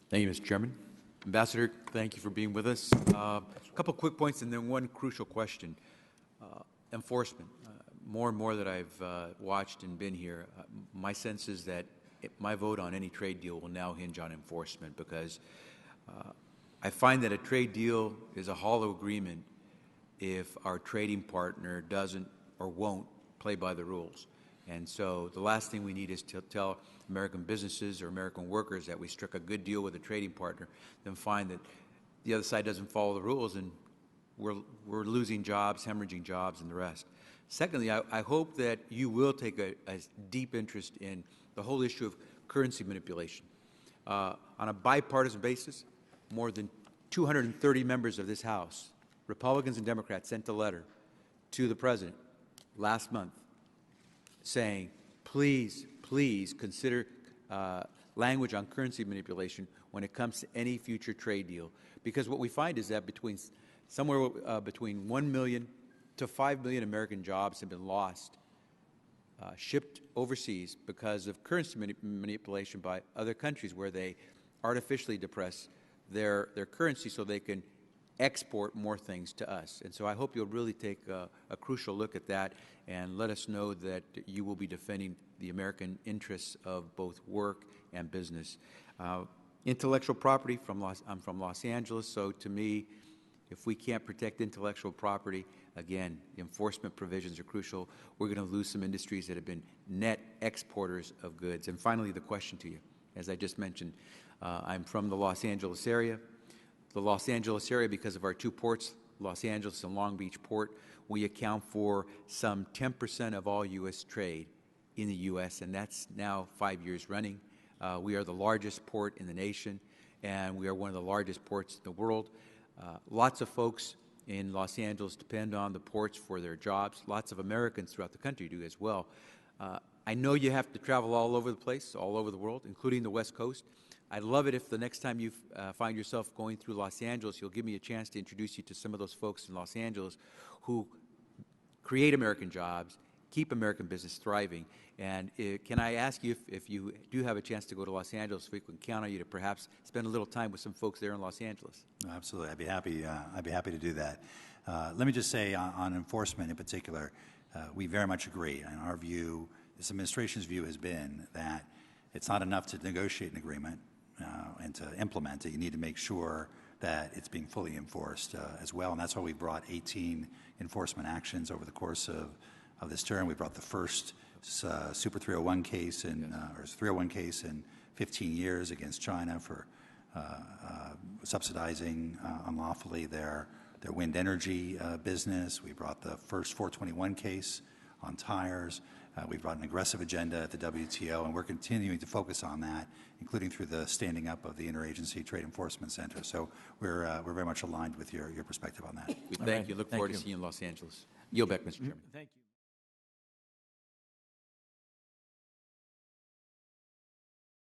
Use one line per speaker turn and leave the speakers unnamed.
Thank you, Mr. Chairman. Ambassador, thank you for being with us. A couple quick points and then one crucial question. Enforcement. More and more that I've watched and been here, my sense is that my vote on any trade deal will now hinge on enforcement, because I find that a trade deal is a hollow agreement if our trading partner doesn't or won't play by the rules. And so the last thing we need is to tell American businesses or American workers that we struck a good deal with a trading partner, then find that the other side doesn't follow the rules, and we're losing jobs, hemorrhaging jobs, and the rest. Secondly, I hope that you will take a deep interest in the whole issue of currency manipulation. On a bipartisan basis, more than 230 members of this House, Republicans and Democrats, sent a letter to the President last month saying, please, please consider language on currency manipulation when it comes to any future trade deal. Because what we find is that somewhere between 1 million to 5 million American jobs have been lost, shipped overseas because of currency manipulation by other countries, where they artificially depress their currency so they can export more things to us. And so I hope you'll really take a crucial look at that and let us know that you will be defending the American interests of both work and business. Intellectual property, I'm from Los Angeles, so to me, if we can't protect intellectual property, again, the enforcement provisions are crucial. We're going to lose some industries that have been net exporters of goods. And finally, the question to you, as I just mentioned, I'm from the Los Angeles area. The Los Angeles area, because of our two ports, Los Angeles and Long Beach Port, we account for some 10% of all U.S. trade in the U.S., and that's now 5 years running. We are the largest port in the nation, and we are one of the largest ports in the world. Lots of folks in Los Angeles depend on the ports for their jobs. Lots of Americans throughout the country do as well. I know you have to travel all over the place, all over the world, including the West Coast. I'd love it if the next time you find yourself going through Los Angeles, you'll give me a chance to introduce you to some of those folks in Los Angeles who create American jobs, keep American business thriving. And can I ask you, if you do have a chance to go to Los Angeles, if we can count on you to perhaps spend a little time with some folks there in Los Angeles?
Absolutely. I'd be happy to do that. Let me just say on enforcement in particular, we very much agree. And our view, this administration's view, has been that it's not enough to negotiate an agreement and to implement it. You need to make sure that it's being fully enforced as well. And that's why we brought 18 enforcement actions over the course of this term. We brought the first Super 301 case or 301 case in 15 years against China for subsidizing unlawfully their wind energy business. We brought the first 421 case on tires. We've brought an aggressive agenda at the WTO, and we're continuing to focus on that, including through the standing up of the Interagency Trade Enforcement Center. So we're very much aligned with your perspective on that.
Thank you. Look forward to seeing you in Los Angeles. Yield back, Mr. Chairman.
Thank you.